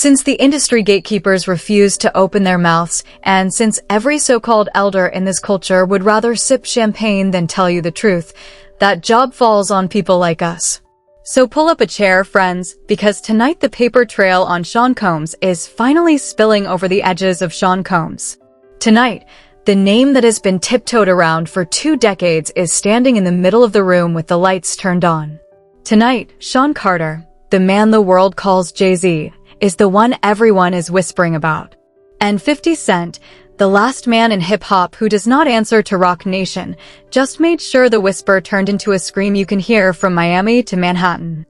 Since the industry gatekeepers refuse to open their mouths, and since every so-called elder in this culture would rather sip champagne than tell you the truth, that job falls on people like us. So pull up a chair, friends, because tonight the paper trail on Sean Combs is finally spilling over the edges of Sean Combs. Tonight, the name that has been tiptoed around for 2 decades is standing in the middle of the room with the lights turned on. Tonight, Sean Carter, the man the world calls Jay-Z, is the one everyone is whispering about. And 50 Cent, the last man in hip-hop who does not answer to Roc Nation, just made sure the whisper turned into a scream you can hear from Miami to Manhattan.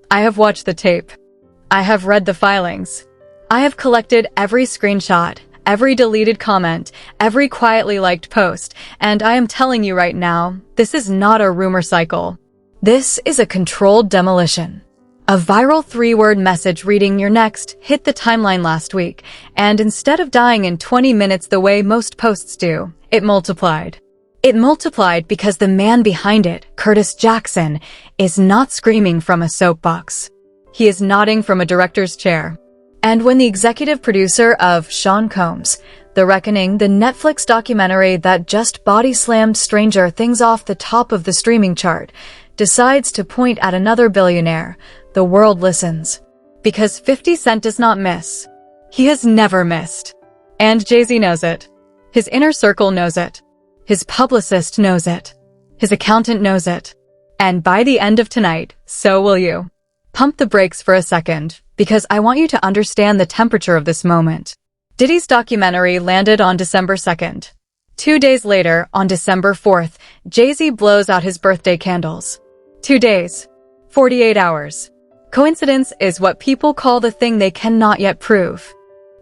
I have watched the tape. I have read the filings. I have collected every screenshot, every deleted comment, every quietly liked post, and I am telling you right now, this is not a rumor cycle. This is a controlled demolition. A viral 3-word message reading "You're next" hit the timeline last week, and instead of dying in 20 minutes the way most posts do, it multiplied. It multiplied because the man behind it, Curtis Jackson, is not screaming from a soapbox. He is nodding from a director's chair. And when the executive producer of Sean Combs, The Reckoning, the Netflix documentary that just body-slammed Stranger Things off the top of the streaming chart, decides to point at another billionaire, the world listens. Because 50 Cent does not miss. He has never missed. And Jay-Z knows it. His inner circle knows it. His publicist knows it. His accountant knows it. And by the end of tonight, so will you. Pump the brakes for a second, because I want you to understand the temperature of this moment. Diddy's documentary landed on December 2nd. 2 days later, on December 4th, Jay-Z blows out his birthday candles. 2 days. 48 hours. Coincidence is what people call the thing they cannot yet prove.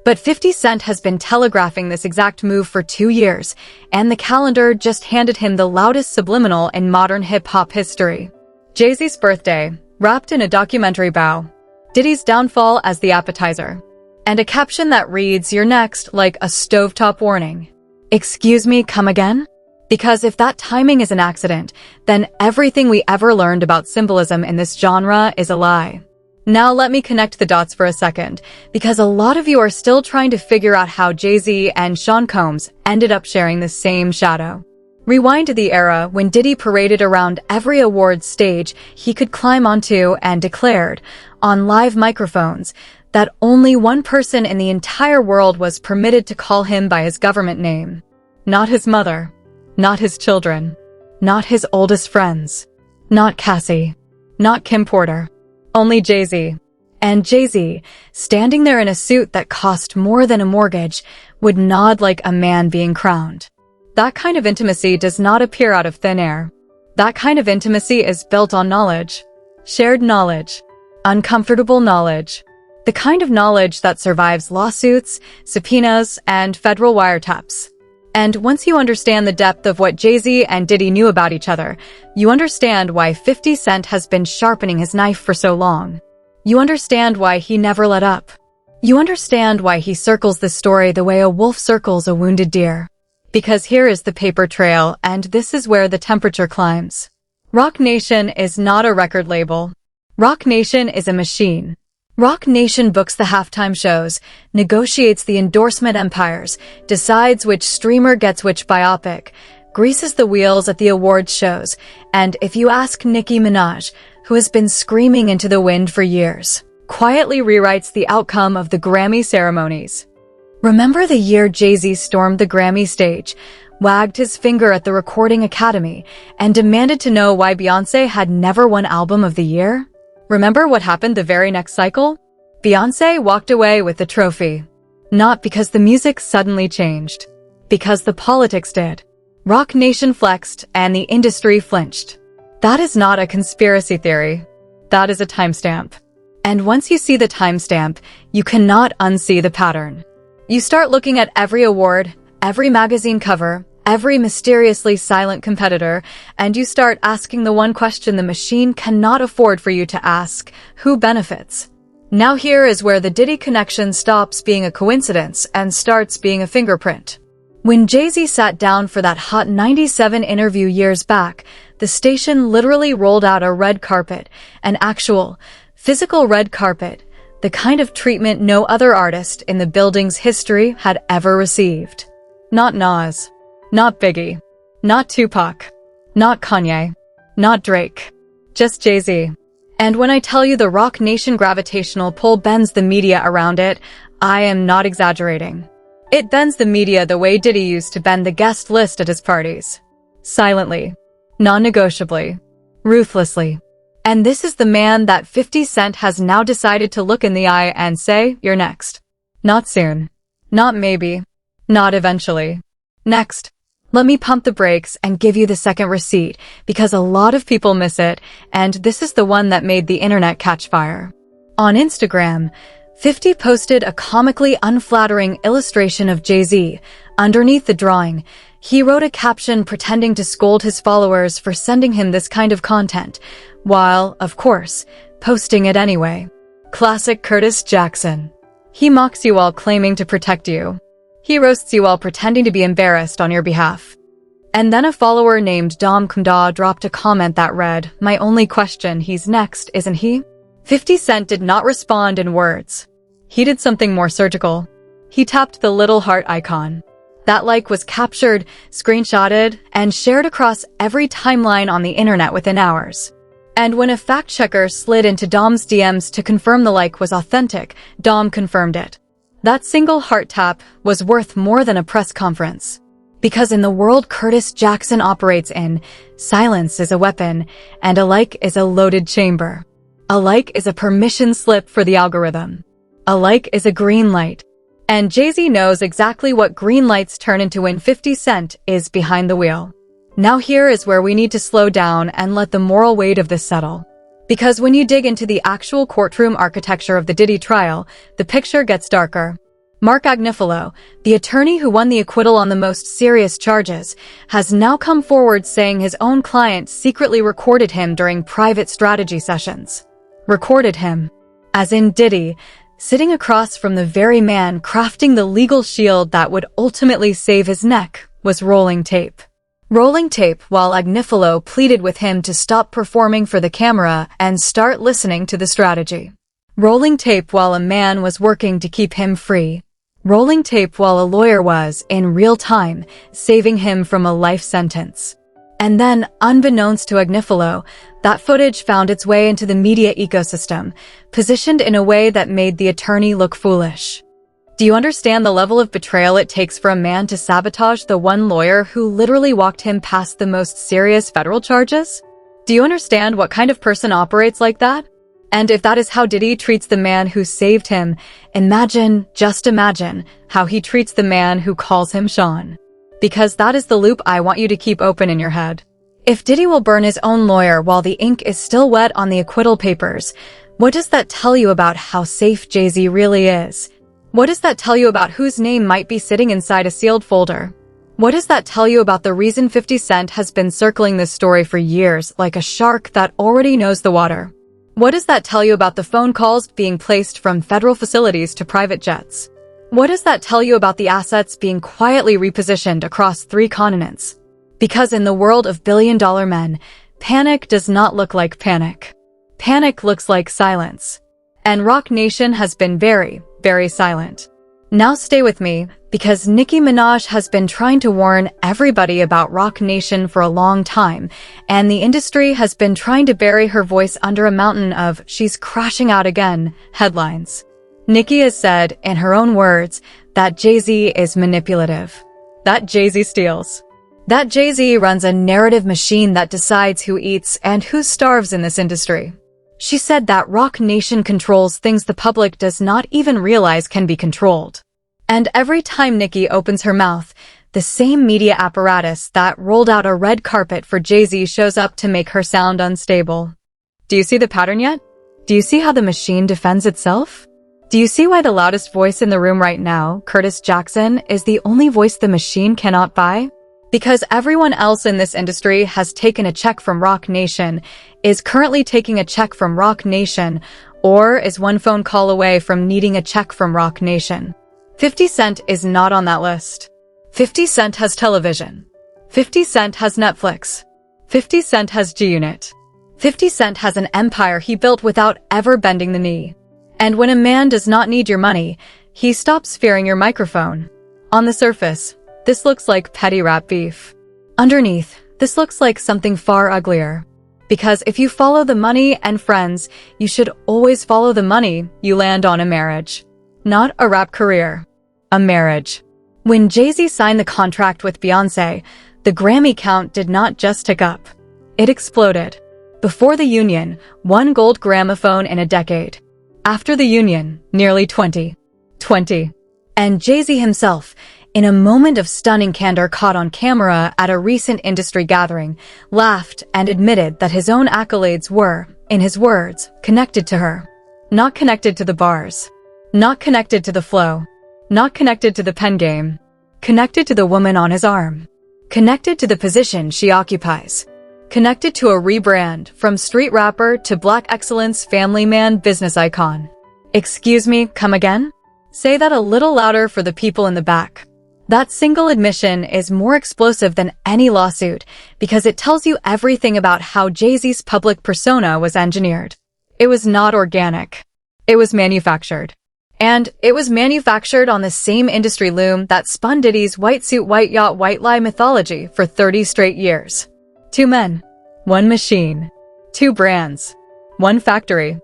But 50 Cent has been telegraphing this exact move for 2 years, and the calendar just handed him the loudest subliminal in modern hip-hop history. Jay-Z's birthday, wrapped in a documentary bow. Diddy's downfall as the appetizer. And a caption that reads, "You're next," like a stovetop warning. Excuse me, come again? Because if that timing is an accident, then everything we ever learned about symbolism in this genre is a lie. Now let me connect the dots for a second, because a lot of you are still trying to figure out how Jay-Z and Sean Combs ended up sharing the same shadow. Rewind to the era when Diddy paraded around every awards stage he could climb onto and declared, on live microphones, that only one person in the entire world was permitted to call him by his government name. Not his mother. Not his children. Not his oldest friends. Not Cassie. Not Kim Porter. Only Jay-Z. And Jay-Z, standing there in a suit that cost more than a mortgage, would nod like a man being crowned. That kind of intimacy does not appear out of thin air. That kind of intimacy is built on knowledge. Shared knowledge. Uncomfortable knowledge. The kind of knowledge that survives lawsuits, subpoenas, and federal wiretaps. And once you understand the depth of what Jay-Z and Diddy knew about each other, you understand why 50 Cent has been sharpening his knife for so long. You understand why he never let up. You understand why he circles the story the way a wolf circles a wounded deer. Because here is the paper trail, and this is where the temperature climbs. Roc Nation is not a record label. Roc Nation is a machine. Roc Nation books the halftime shows, negotiates the endorsement empires, decides which streamer gets which biopic, greases the wheels at the awards shows, and if you ask Nicki Minaj, who has been screaming into the wind for years, quietly rewrites the outcome of the Grammy ceremonies. Remember the year Jay-Z stormed the Grammy stage, wagged his finger at the Recording Academy, and demanded to know why Beyonce had never won Album of the Year? Remember what happened the very next cycle? Beyonce walked away with the trophy. Not because the music suddenly changed. Because the politics did. Roc Nation flexed and the industry flinched. That is not a conspiracy theory. That is a timestamp. And once you see the timestamp, you cannot unsee the pattern. You start looking at every award, every magazine cover, every mysteriously silent competitor, and you start asking the one question the machine cannot afford for you to ask: who benefits? Now here is where the Diddy connection stops being a coincidence and starts being a fingerprint. When Jay-Z sat down for that Hot 97 interview years back, the station literally rolled out a red carpet, an actual, physical red carpet, the kind of treatment no other artist in the building's history had ever received. Not Nas, not Biggie, not Tupac, not Kanye, not Drake, just Jay-Z. And when I tell you the Roc Nation gravitational pull bends the media around it, I am not exaggerating. It bends the media the way Diddy used to bend the guest list at his parties. Silently, non-negotiably, ruthlessly. And this is the man that 50 Cent has now decided to look in the eye and say, "You're next." Not soon. Not maybe. Not eventually. Next. Let me pump the brakes and give you the second receipt, because a lot of people miss it, and this is the one that made the internet catch fire. On Instagram, 50 posted a comically unflattering illustration of Jay-Z. Underneath the drawing, he wrote a caption pretending to scold his followers for sending him this kind of content, while, of course, posting it anyway. Classic Curtis Jackson. He mocks you while claiming to protect you. He roasts you while pretending to be embarrassed on your behalf. And then a follower named Dom Kumda dropped a comment that read, "My only question, he's next, isn't he?" 50 Cent did not respond in words. He did something more surgical. He tapped the little heart icon. That like was captured, screenshotted, and shared across every timeline on the internet within hours. And when a fact-checker slid into Dom's DMs to confirm the like was authentic, Dom confirmed it. That single heart tap was worth more than a press conference. Because in the world Curtis Jackson operates in, silence is a weapon, and a like is a loaded chamber. A like is a permission slip for the algorithm. A like is a green light. And Jay-Z knows exactly what green lights turn into when 50 Cent is behind the wheel. Now here is where we need to slow down and let the moral weight of this settle. Because when you dig into the actual courtroom architecture of the Diddy trial, the picture gets darker. Mark Agnifilo, the attorney who won the acquittal on the most serious charges, has now come forward saying his own client secretly recorded him during private strategy sessions. Recorded him. As in Diddy, sitting across from the very man crafting the legal shield that would ultimately save his neck, was rolling tape. Rolling tape while Agnifilo pleaded with him to stop performing for the camera and start listening to the strategy. Rolling tape while a man was working to keep him free. Rolling tape while a lawyer was, in real time, saving him from a life sentence. And then, unbeknownst to Agnifilo, that footage found its way into the media ecosystem, positioned in a way that made the attorney look foolish. Do you understand the level of betrayal it takes for a man to sabotage the one lawyer who literally walked him past the most serious federal charges? Do you understand what kind of person operates like that? And if that is how Diddy treats the man who saved him, just imagine, how he treats the man who calls him Sean. Because that is the loop I want you to keep open in your head. If Diddy will burn his own lawyer while the ink is still wet on the acquittal papers, what does that tell you about how safe Jay-Z really is? What does that tell you about whose name might be sitting inside a sealed folder? What does that tell you about the reason 50 Cent has been circling this story for years like a shark that already knows the water? What does that tell you about the phone calls being placed from federal facilities to private jets? What does that tell you about the assets being quietly repositioned across 3 continents? Because in the world of billion-dollar men, panic does not look like panic. Panic looks like silence. And Roc Nation has been very, very silent. Now stay with me, because Nicki Minaj has been trying to warn everybody about Roc Nation for a long time, and the industry has been trying to bury her voice under a mountain of "she's crashing out again" headlines. Nicki has said, in her own words, that Jay-Z is manipulative. That Jay-Z steals. That Jay-Z runs a narrative machine that decides who eats and who starves in this industry. She said that Roc Nation controls things the public does not even realize can be controlled. And every time Nicki opens her mouth, the same media apparatus that rolled out a red carpet for Jay-Z shows up to make her sound unstable. Do you see the pattern yet? Do you see how the machine defends itself? Do you see why the loudest voice in the room right now, Curtis Jackson, is the only voice the machine cannot buy? Because everyone else in this industry has taken a check from Roc Nation, is currently taking a check from Roc Nation, or is one phone call away from needing a check from Roc Nation. 50 Cent is not on that list. 50 Cent has television. 50 Cent has Netflix. 50 Cent has G-Unit. 50 Cent has an empire he built without ever bending the knee. And when a man does not need your money, he stops fearing your microphone. On the surface, this looks like petty rap beef. Underneath, this looks like something far uglier. Because if you follow the money and friends, you should always follow the money. You land on a marriage. Not a rap career. A marriage. When Jay-Z signed the contract with Beyonce, the Grammy count did not just tick up. It exploded. Before the union, 1 gold gramophone in a decade. After the union, nearly 20. And Jay-Z himself, in a moment of stunning candor caught on camera at a recent industry gathering, laughed and admitted that his own accolades were, in his words, connected to her. Not connected to the bars. Not connected to the flow. Not connected to the pen game. Connected to the woman on his arm. Connected to the position she occupies. Connected to a rebrand from street rapper to black excellence family man business icon. Excuse me, come again? Say that a little louder for the people in the back. That single admission is more explosive than any lawsuit because it tells you everything about how Jay-Z's public persona was engineered. It was not organic. It was manufactured. And it was manufactured on the same industry loom that spun Diddy's white suit, white yacht, white lie mythology for 30 straight years. 2 men, 1 machine, 2 brands, 1 factory.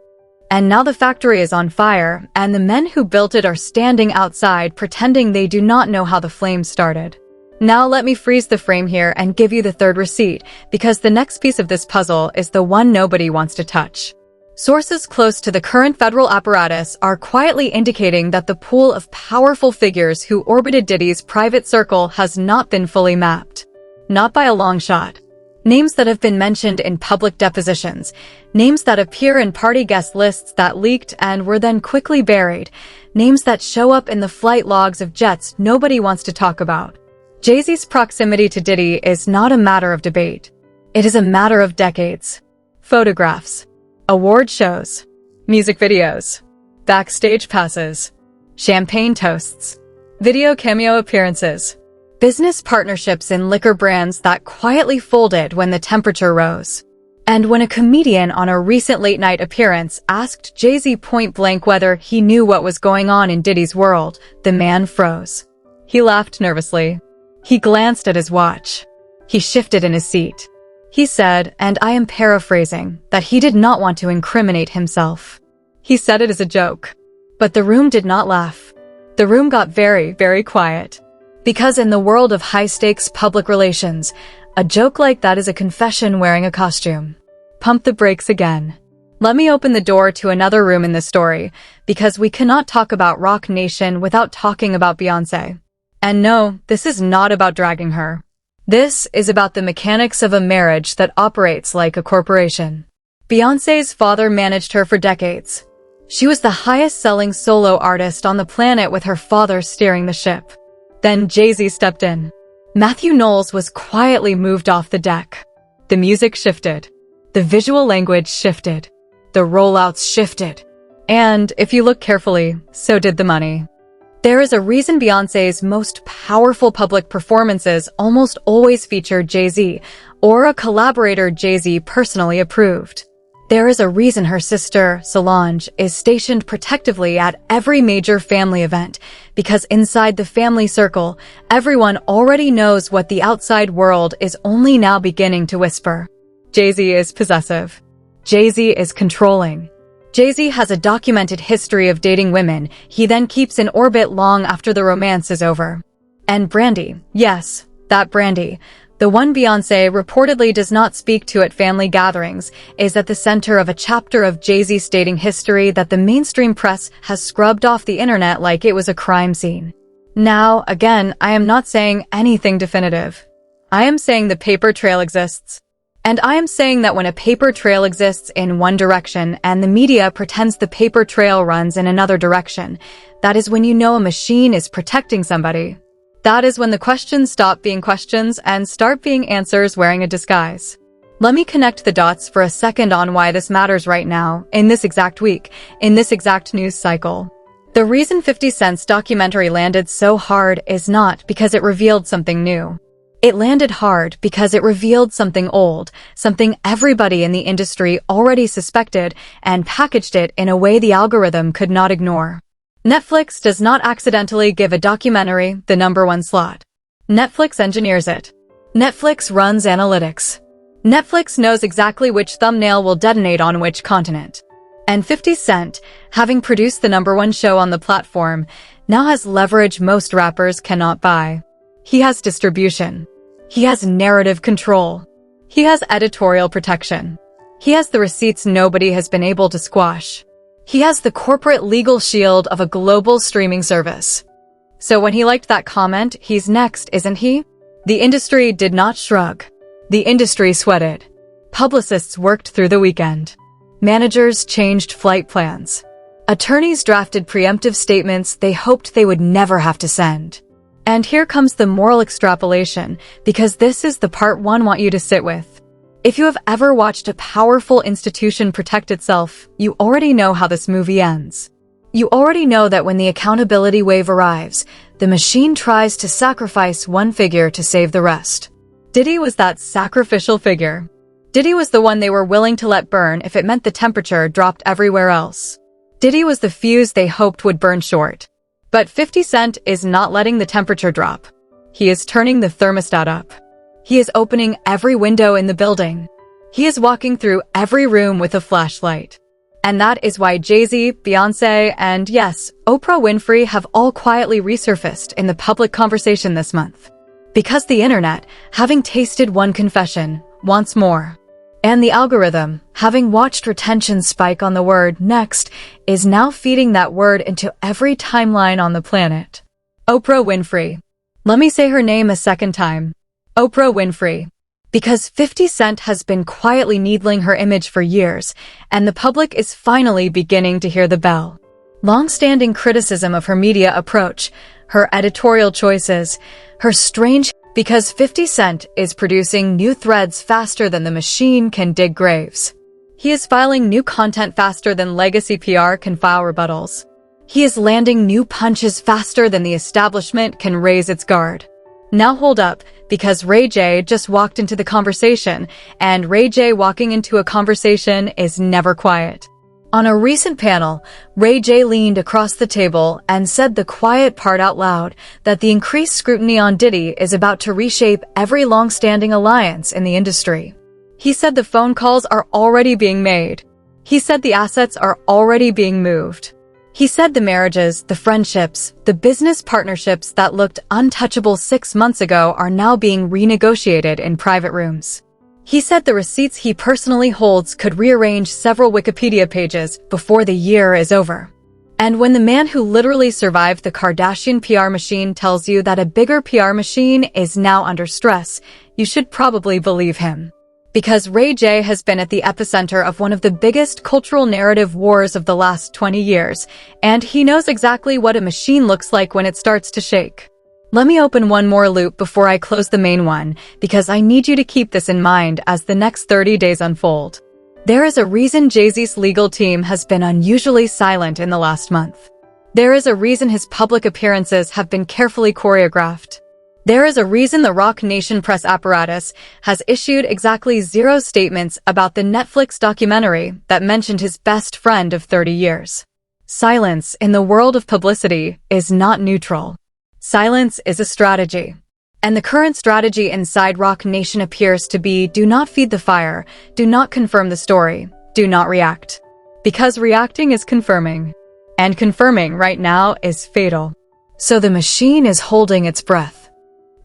And now the factory is on fire, and the men who built it are standing outside pretending they do not know how the flames started. Now let me freeze the frame here and give you the third receipt, because the next piece of this puzzle is the one nobody wants to touch. Sources close to the current federal apparatus are quietly indicating that the pool of powerful figures who orbited Diddy's private circle has not been fully mapped. Not by a long shot. Names that have been mentioned in public depositions, names that appear in party guest lists that leaked and were then quickly buried, names that show up in the flight logs of jets nobody wants to talk about. Jay-Z's proximity to Diddy is not a matter of debate. It is a matter of decades. Photographs, award shows, music videos, backstage passes, champagne toasts, video cameo appearances, business partnerships in liquor brands that quietly folded when the temperature rose. And when a comedian on a recent late-night appearance asked Jay-Z point-blank whether he knew what was going on in Diddy's world, the man froze. He laughed nervously. He glanced at his watch. He shifted in his seat. He said, and I am paraphrasing, that he did not want to incriminate himself. He said it as a joke. But the room did not laugh. The room got very, very quiet. Because in the world of high-stakes public relations, a joke like that is a confession wearing a costume. Pump the brakes again. Let me open the door to another room in this story, because we cannot talk about Roc Nation without talking about Beyonce. And no, this is not about dragging her. This is about the mechanics of a marriage that operates like a corporation. Beyonce's father managed her for decades. She was the highest-selling solo artist on the planet with her father steering the ship. Then Jay-Z stepped in. Matthew Knowles was quietly moved off the deck. The music shifted. The visual language shifted. The rollouts shifted. And, if you look carefully, so did the money. There is a reason Beyonce's most powerful public performances almost always feature Jay-Z, or a collaborator Jay-Z personally approved. There is a reason her sister, Solange, is stationed protectively at every major family event, because inside the family circle, everyone already knows what the outside world is only now beginning to whisper. Jay-Z is possessive. Jay-Z is controlling. Jay-Z has a documented history of dating women he then keeps in orbit long after the romance is over. And Brandy, yes, that Brandy, the one Beyonce reportedly does not speak to at family gatherings, is at the center of a chapter of Jay-Z's dating history that the mainstream press has scrubbed off the internet like it was a crime scene. Now, again, I am not saying anything definitive. I am saying the paper trail exists. And I am saying that when a paper trail exists in one direction and the media pretends the paper trail runs in another direction, that is when you know a machine is protecting somebody. That is when the questions stop being questions and start being answers wearing a disguise. Let me connect the dots for a second on why this matters right now, in this exact week, in this exact news cycle. The reason 50 Cent's documentary landed so hard is not because it revealed something new. It landed hard because it revealed something old, something everybody in the industry already suspected, and packaged it in a way the algorithm could not ignore. Netflix does not accidentally give a documentary the #1 slot. Netflix engineers it. Netflix runs analytics. Netflix knows exactly which thumbnail will detonate on which continent. And 50 Cent, having produced the #1 show on the platform, now has leverage most rappers cannot buy. He has distribution. He has narrative control. He has editorial protection. He has the receipts nobody has been able to squash. He has the corporate legal shield of a global streaming service. So when he liked that comment, he's next, isn't he? The industry did not shrug. The industry sweated. Publicists worked through the weekend. Managers changed flight plans. Attorneys drafted preemptive statements they hoped they would never have to send. And here comes the moral extrapolation, because this is the part one want you to sit with. If you have ever watched a powerful institution protect itself, you already know how this movie ends. You already know that when the accountability wave arrives, the machine tries to sacrifice one figure to save the rest. Diddy was that sacrificial figure. Diddy was the one they were willing to let burn if it meant the temperature dropped everywhere else. Diddy was the fuse they hoped would burn short. But 50 Cent is not letting the temperature drop. He is turning the thermostat up. He is opening every window in the building. He is walking through every room with a flashlight. And that is why Jay-Z, Beyonce, and yes, Oprah Winfrey have all quietly resurfaced in the public conversation this month. Because the internet, having tasted one confession, wants more. And the algorithm, having watched retention spike on the word next, is now feeding that word into every timeline on the planet. Oprah Winfrey. Let me say her name a second time. Oprah Winfrey. Because 50 Cent has been quietly needling her image for years, and the public is finally beginning to hear the bell. Long-standing criticism of her media approach, her editorial choices, her strange because 50 Cent is producing new threads faster than the machine can dig graves. He is filing new content faster than legacy PR can file rebuttals. He is landing new punches faster than the establishment can raise its guard. Now hold up, because Ray J just walked into the conversation, and Ray J walking into a conversation is never quiet. On a recent panel, Ray J leaned across the table and said the quiet part out loud, that the increased scrutiny on Diddy is about to reshape every long-standing alliance in the industry. He said the phone calls are already being made. He said the assets are already being moved. He said the marriages, the friendships, the business partnerships that looked untouchable 6 months ago are now being renegotiated in private rooms. He said the receipts he personally holds could rearrange several Wikipedia pages before the year is over. And when the man who literally survived the Kardashian PR machine tells you that a bigger PR machine is now under stress, you should probably believe him. Because Ray J has been at the epicenter of one of the biggest cultural narrative wars of the last 20 years, and he knows exactly what a machine looks like when it starts to shake. Let me open one more loop before I close the main one, because I need you to keep this in mind as the next 30 days unfold. There is a reason Jay-Z's legal team has been unusually silent in the last month. There is a reason his public appearances have been carefully choreographed. There is a reason the Roc Nation press apparatus has issued exactly 0 statements about the Netflix documentary that mentioned his best friend of 30 years. Silence in the world of publicity is not neutral. Silence is a strategy. And the current strategy inside Roc Nation appears to be do not feed the fire, do not confirm the story, do not react. Because reacting is confirming. And confirming right now is fatal. So the machine is holding its breath.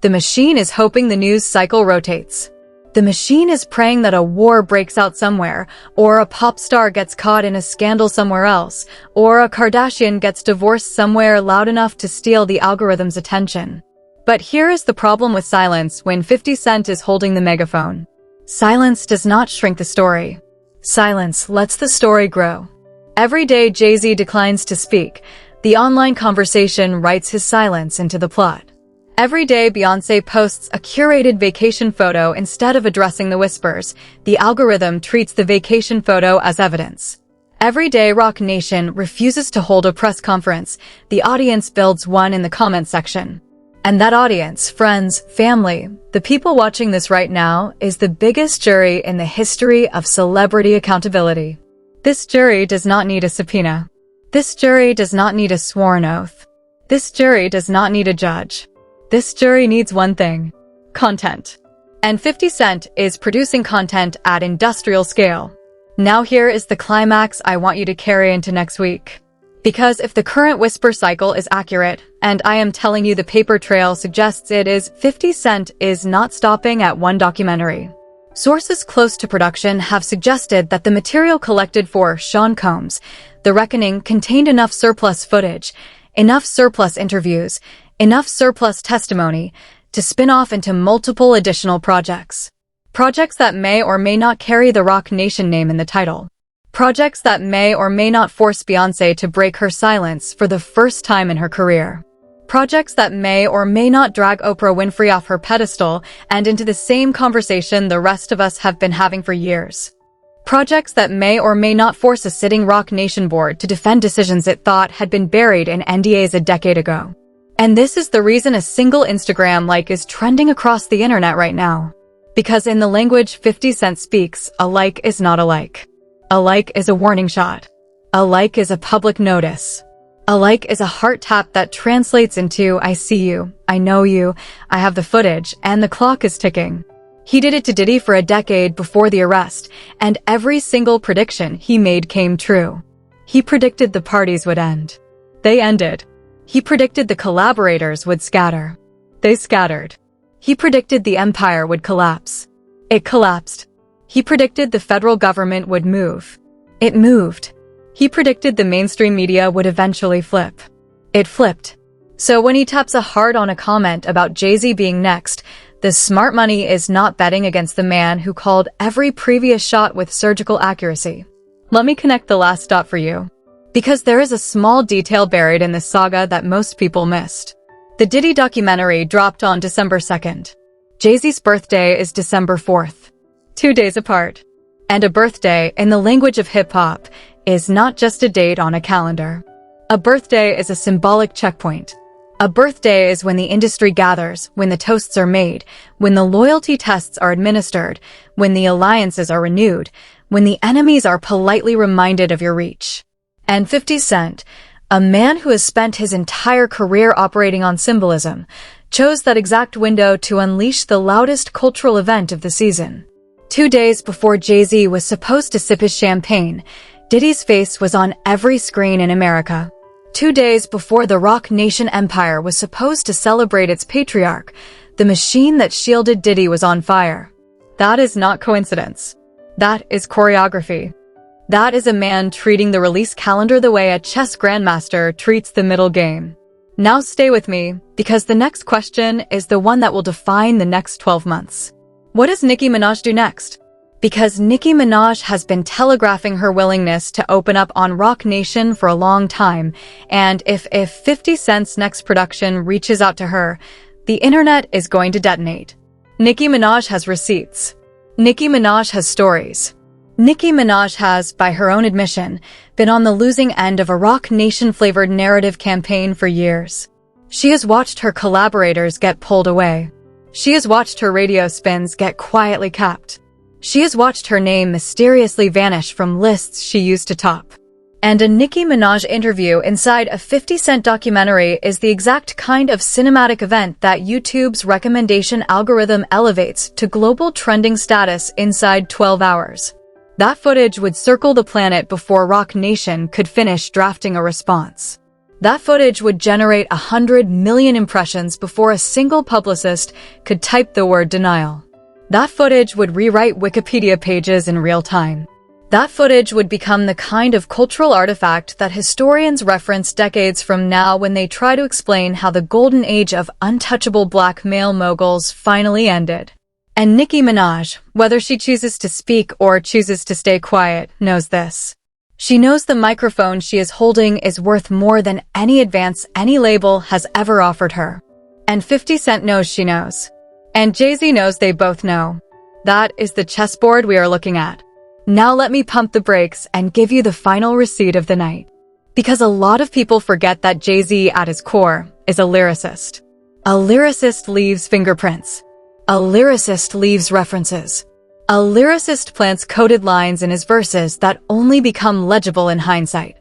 The machine is hoping the news cycle rotates. The machine is praying that a war breaks out somewhere, or a pop star gets caught in a scandal somewhere else, or a Kardashian gets divorced somewhere loud enough to steal the algorithm's attention. But here is the problem with silence when 50 Cent is holding the megaphone. Silence does not shrink the story. Silence lets the story grow. Every day Jay-Z declines to speak, the online conversation writes his silence into the plot. Every day Beyonce posts a curated vacation photo instead of addressing the whispers. The algorithm treats the vacation photo as evidence. Every day Roc Nation refuses to hold a press conference. The audience builds one in the comment section. And that audience, friends, family, the people watching this right now, is the biggest jury in the history of celebrity accountability. This jury does not need a subpoena. This jury does not need a sworn oath. This jury does not need a judge. This jury needs one thing: content. And 50 Cent is producing content at industrial scale. Now here is the climax I want you to carry into next week. Because if the current whisper cycle is accurate, and I am telling you the paper trail suggests it is, 50 Cent is not stopping at one documentary. Sources close to production have suggested that the material collected for Sean Combs' The Reckoning contained enough surplus footage, enough surplus interviews, enough surplus testimony to spin off into multiple additional projects. Projects that may or may not carry the Roc Nation name in the title. Projects that may or may not force Beyonce to break her silence for the first time in her career. Projects that may or may not drag Oprah Winfrey off her pedestal and into the same conversation the rest of us have been having for years. Projects that may or may not force a sitting Roc Nation board to defend decisions it thought had been buried in NDAs a decade ago. And this is the reason a single Instagram like is trending across the internet right now. Because in the language 50 Cent speaks, a like is not a like. A like is a warning shot. A like is a public notice. A like is a heart tap that translates into, I see you, I know you, I have the footage, and the clock is ticking. He did it to Diddy for a decade before the arrest, and every single prediction he made came true. He predicted the parties would end. They ended. He predicted the collaborators would scatter. They scattered. He predicted the empire would collapse. It collapsed. He predicted the federal government would move. It moved. He predicted the mainstream media would eventually flip. It flipped. So when he taps a heart on a comment about Jay-Z being next, the smart money is not betting against the man who called every previous shot with surgical accuracy. Let me connect the last dot for you. Because there is a small detail buried in this saga that most people missed. The Diddy documentary dropped on December 2nd. Jay-Z's birthday is December 4th. 2 days apart. And a birthday, in the language of hip-hop, is not just a date on a calendar. A birthday is a symbolic checkpoint. A birthday is when the industry gathers, when the toasts are made, when the loyalty tests are administered, when the alliances are renewed, when the enemies are politely reminded of your reach. And 50 Cent, a man who has spent his entire career operating on symbolism, chose that exact window to unleash the loudest cultural event of the season. 2 days before Jay-Z was supposed to sip his champagne, Diddy's face was on every screen in America. 2 days before the Roc Nation empire was supposed to celebrate its patriarch, the machine that shielded Diddy was on fire. That is not coincidence. That is choreography. That is a man treating the release calendar the way a chess grandmaster treats the middle game. Now stay with me, because the next question is the one that will define the next 12 months. What does Nicki Minaj do next? Because Nicki Minaj has been telegraphing her willingness to open up on Roc Nation for a long time, and if 50 Cent's next production reaches out to her, the internet is going to detonate. Nicki Minaj has receipts. Nicki Minaj has stories. Nicki Minaj has, by her own admission, been on the losing end of a Roc Nation-flavored narrative campaign for years. She has watched her collaborators get pulled away. She has watched her radio spins get quietly capped. She has watched her name mysteriously vanish from lists she used to top. And a Nicki Minaj interview inside a 50 Cent documentary is the exact kind of cinematic event that YouTube's recommendation algorithm elevates to global trending status inside 12 hours. That footage would circle the planet before Roc Nation could finish drafting a response. That footage would generate 100 million impressions before a single publicist could type the word denial. That footage would rewrite Wikipedia pages in real time. That footage would become the kind of cultural artifact that historians reference decades from now when they try to explain how the golden age of untouchable black male moguls finally ended. And Nicki Minaj, whether she chooses to speak or chooses to stay quiet, knows this. She knows the microphone she is holding is worth more than any advance any label has ever offered her. And 50 Cent knows she knows. And Jay-Z knows they both know. That is the chessboard we are looking at. Now let me pump the brakes and give you the final receipt of the night. Because a lot of people forget that Jay-Z at his core is a lyricist. A lyricist leaves fingerprints. A lyricist leaves references. A lyricist plants coded lines in his verses that only become legible in hindsight.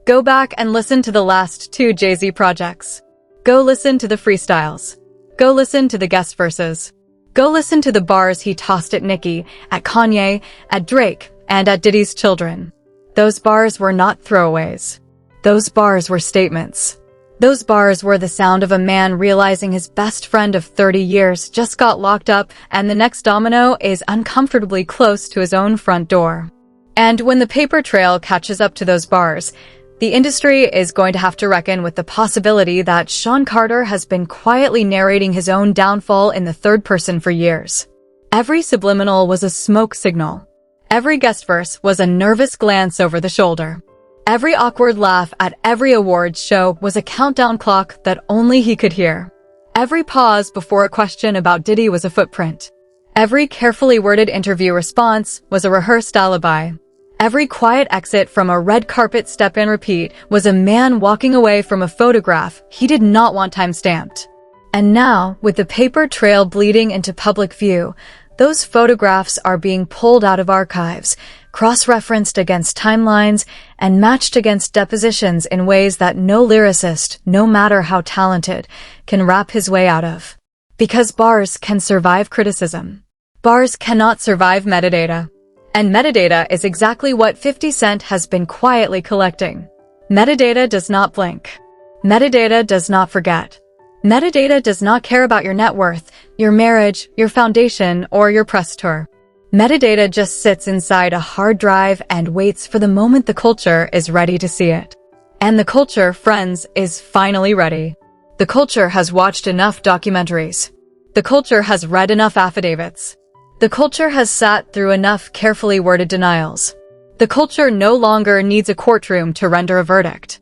Go back and listen to the last 2 Jay-Z projects. Go listen to the freestyles. Go listen to the guest verses. Go listen to the bars he tossed at Nicki, at Kanye, at Drake, and at Diddy's children. Those bars were not throwaways. Those bars were statements. Those bars were the sound of a man realizing his best friend of 30 years just got locked up and the next domino is uncomfortably close to his own front door. And when the paper trail catches up to those bars, the industry is going to have to reckon with the possibility that Sean Carter has been quietly narrating his own downfall in the third person for years. Every subliminal was a smoke signal. Every guest verse was a nervous glance over the shoulder. Every awkward laugh at every awards show was a countdown clock that only he could hear. Every pause before a question about Diddy was a footprint. Every carefully worded interview response was a rehearsed alibi. Every quiet exit from a red carpet step-in repeat was a man walking away from a photograph he did not want time-stamped. And now, with the paper trail bleeding into public view, those photographs are being pulled out of archives, cross-referenced against timelines, and matched against depositions in ways that no lyricist, no matter how talented, can rap his way out of. Because bars can survive criticism. Bars cannot survive metadata. And metadata is exactly what 50 Cent has been quietly collecting. Metadata does not blink. Metadata does not forget. Metadata does not care about your net worth, your marriage, your foundation, or your press tour. Metadata just sits inside a hard drive and waits for the moment the culture is ready to see it. And the culture, friends, is finally ready. The culture has watched enough documentaries. The culture has read enough affidavits. The culture has sat through enough carefully worded denials. The culture no longer needs a courtroom to render a verdict.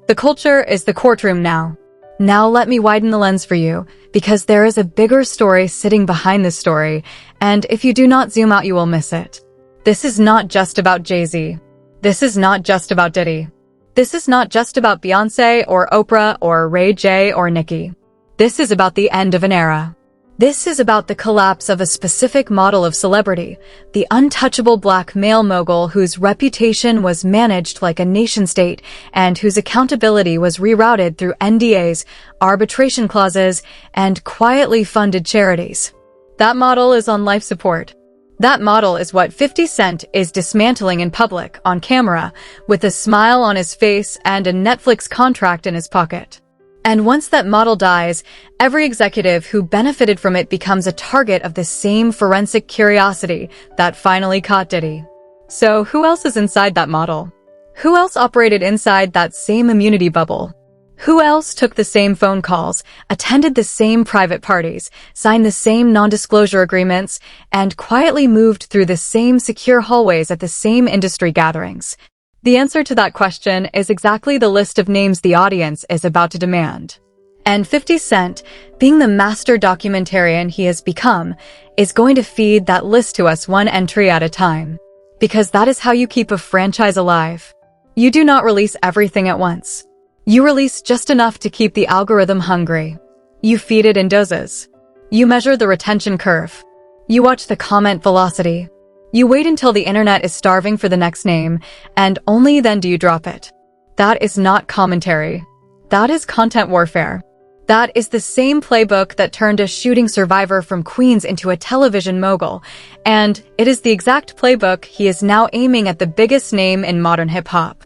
The culture is the courtroom now. Now let me widen the lens for you, because there is a bigger story sitting behind this story, and if you do not zoom out you will miss it. This is not just about Jay-Z. This is not just about Diddy. This is not just about Beyonce or Oprah or Ray J or Nicki. This is about the end of an era. This is about the collapse of a specific model of celebrity, the untouchable black male mogul whose reputation was managed like a nation-state and whose accountability was rerouted through NDAs, arbitration clauses, and quietly funded charities. That model is on life support. That model is what 50 Cent is dismantling in public, on camera, with a smile on his face and a Netflix contract in his pocket. And once that model dies, every executive who benefited from it becomes a target of the same forensic curiosity that finally caught Diddy. So who else is inside that model? Who else operated inside that same immunity bubble? Who else took the same phone calls, attended the same private parties, signed the same non-disclosure agreements, and quietly moved through the same secure hallways at the same industry gatherings? The answer to that question is exactly the list of names the audience is about to demand. And 50 Cent, being the master documentarian he has become, is going to feed that list to us one entry at a time. Because that is how you keep a franchise alive. You do not release everything at once. You release just enough to keep the algorithm hungry. You feed it in doses. You measure the retention curve. You watch the comment velocity. You wait until the internet is starving for the next name, and only then do you drop it. That is not commentary. That is content warfare. That is the same playbook that turned a shooting survivor from Queens into a television mogul, and it is the exact playbook he is now aiming at the biggest name in modern hip-hop.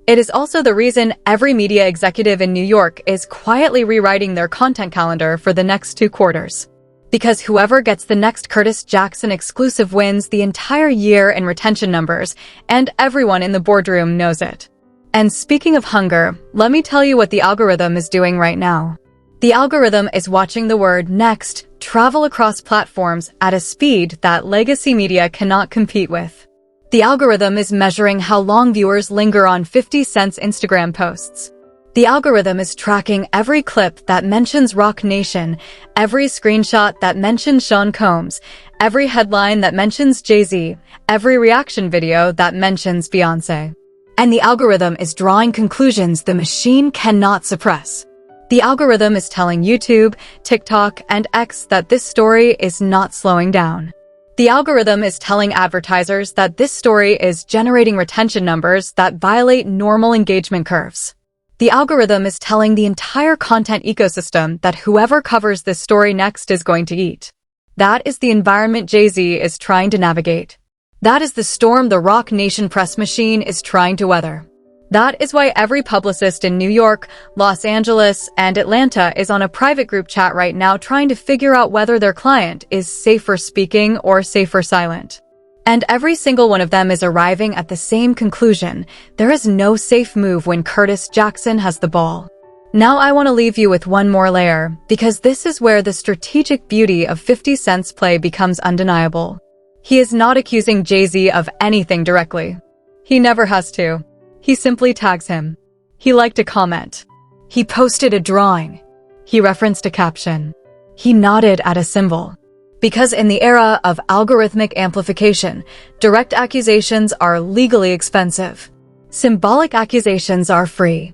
It is also the reason every media executive in New York is quietly rewriting their content calendar for the next 2 quarters. Because whoever gets the next Curtis Jackson exclusive wins the entire year in retention numbers, and everyone in the boardroom knows it. And speaking of hunger, let me tell you what the algorithm is doing right now. The algorithm is watching the word next travel across platforms at a speed that legacy media cannot compete with. The algorithm is measuring how long viewers linger on 50 Cent's Instagram posts. The algorithm is tracking every clip that mentions Roc Nation, every screenshot that mentions Sean Combs, every headline that mentions Jay-Z, every reaction video that mentions Beyonce. And the algorithm is drawing conclusions the machine cannot suppress. The algorithm is telling YouTube, TikTok, and X that this story is not slowing down. The algorithm is telling advertisers that this story is generating retention numbers that violate normal engagement curves. The algorithm is telling the entire content ecosystem that whoever covers this story next is going to eat. That is the environment Jay-Z is trying to navigate. That is the storm the Roc Nation press machine is trying to weather. That is why every publicist in New York, Los Angeles, and Atlanta is on a private group chat right now trying to figure out whether their client is safer speaking or safer silent. And every single one of them is arriving at the same conclusion: there is no safe move when Curtis Jackson has the ball. Now I want to leave you with one more layer, because this is where the strategic beauty of 50 Cent's play becomes undeniable. He is not accusing Jay-Z of anything directly. He never has to. He simply tags him. He liked a comment. He posted a drawing. He referenced a caption. He nodded at a symbol. Because in the era of algorithmic amplification, direct accusations are legally expensive. Symbolic accusations are free.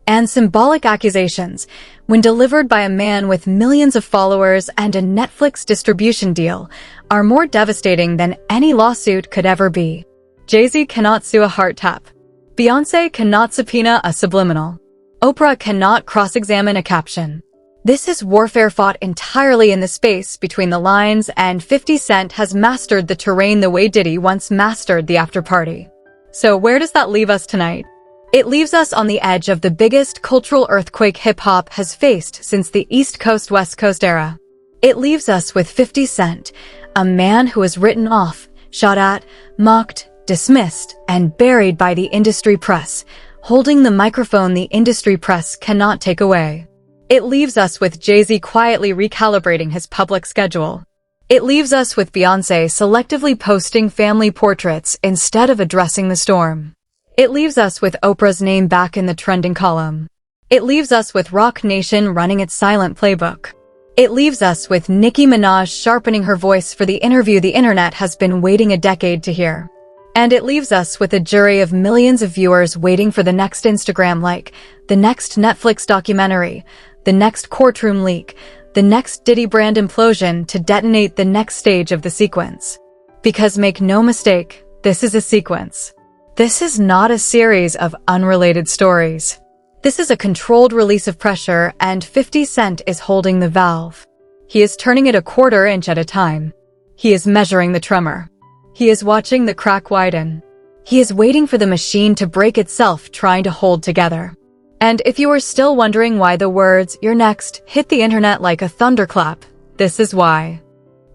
And symbolic accusations, when delivered by a man with millions of followers and a Netflix distribution deal, are more devastating than any lawsuit could ever be. Jay-Z cannot sue a heart tap. Beyonce cannot subpoena a subliminal. Oprah cannot cross-examine a caption. This is warfare fought entirely in the space between the lines, and 50 Cent has mastered the terrain the way Diddy once mastered the after-party. So where does that leave us tonight? It leaves us on the edge of the biggest cultural earthquake hip-hop has faced since the East Coast-West Coast era. It leaves us with 50 Cent, a man who is written off, shot at, mocked, dismissed, and buried by the industry press, holding the microphone the industry press cannot take away. It leaves us with Jay-Z quietly recalibrating his public schedule. It leaves us with Beyonce selectively posting family portraits instead of addressing the storm. It leaves us with Oprah's name back in the trending column. It leaves us with Roc Nation running its silent playbook. It leaves us with Nicki Minaj sharpening her voice for the interview the internet has been waiting a decade to hear. And it leaves us with a jury of millions of viewers waiting for the next Instagram like, the next Netflix documentary, the next courtroom leak, the next Diddy brand implosion to detonate the next stage of the sequence. Because make no mistake, this is a sequence. This is not a series of unrelated stories. This is a controlled release of pressure, and 50 Cent is holding the valve. He is turning it a quarter inch at a time. He is measuring the tremor. He is watching the crack widen. He is waiting for the machine to break itself, trying to hold together. And if you are still wondering why the words, "You're next," hit the internet like a thunderclap, this is why.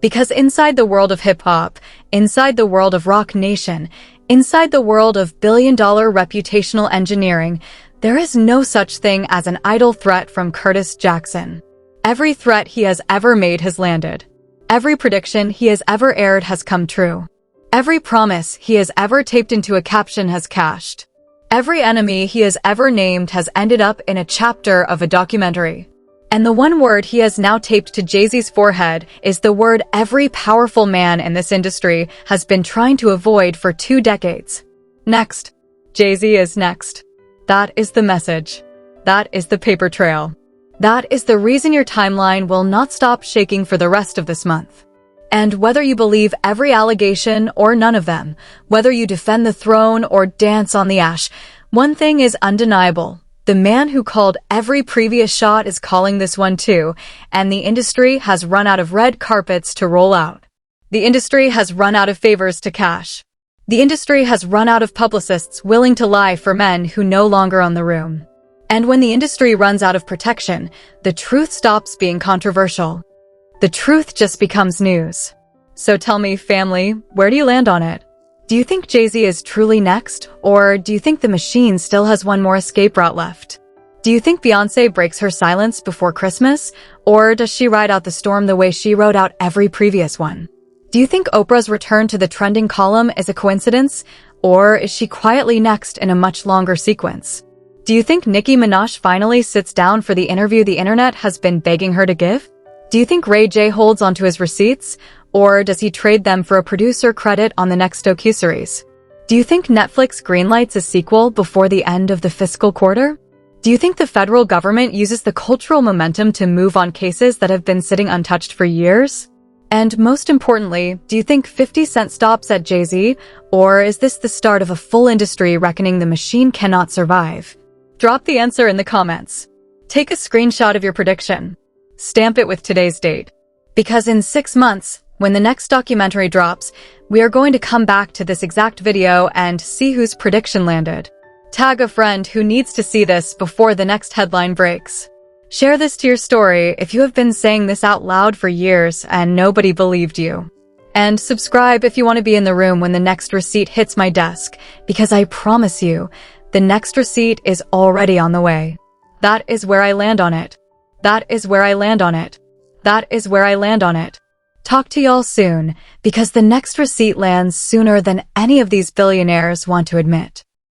Because inside the world of hip-hop, inside the world of Roc Nation, inside the world of billion-dollar reputational engineering, there is no such thing as an idle threat from Curtis Jackson. Every threat he has ever made has landed. Every prediction he has ever aired has come true. Every promise he has ever taped into a caption has cashed. Every enemy he has ever named has ended up in a chapter of a documentary. And the one word he has now taped to Jay-Z's forehead is the word every powerful man in this industry has been trying to avoid for 2 decades. Next. Jay-Z is next. That is the message. That is the paper trail. That is the reason your timeline will not stop shaking for the rest of this month. And whether you believe every allegation or none of them, whether you defend the throne or dance on the ash, one thing is undeniable. The man who called every previous shot is calling this one too, and the industry has run out of red carpets to roll out. The industry has run out of favors to cash. The industry has run out of publicists willing to lie for men who no longer own the room. And when the industry runs out of protection, the truth stops being controversial. The truth just becomes news. So tell me, family, where do you land on it? Do you think Jay-Z is truly next, or do you think the machine still has one more escape route left? Do you think Beyonce breaks her silence before Christmas, or does she ride out the storm the way she rode out every previous one? Do you think Oprah's return to the trending column is a coincidence, or is she quietly next in a much longer sequence? Do you think Nicki Minaj finally sits down for the interview the internet has been begging her to give? Do you think Ray J holds onto his receipts, or does he trade them for a producer credit on the next docuseries? Do you think Netflix greenlights a sequel before the end of the fiscal quarter? Do you think the federal government uses the cultural momentum to move on cases that have been sitting untouched for years? And most importantly, do you think 50 Cent stops at Jay-Z, or is this the start of a full industry reckoning the machine cannot survive? Drop the answer in the comments. Take a screenshot of your prediction. Stamp it with today's date. Because in 6 months, when the next documentary drops, we are going to come back to this exact video and see whose prediction landed. Tag a friend who needs to see this before the next headline breaks. Share this to your story if you have been saying this out loud for years and nobody believed you. And subscribe if you want to be in the room when the next receipt hits my desk, because I promise you, the next receipt is already on the way. That is where I land on it. That is where I land on it. That is where I land on it. Talk to y'all soon, because the next receipt lands sooner than any of these billionaires want to admit.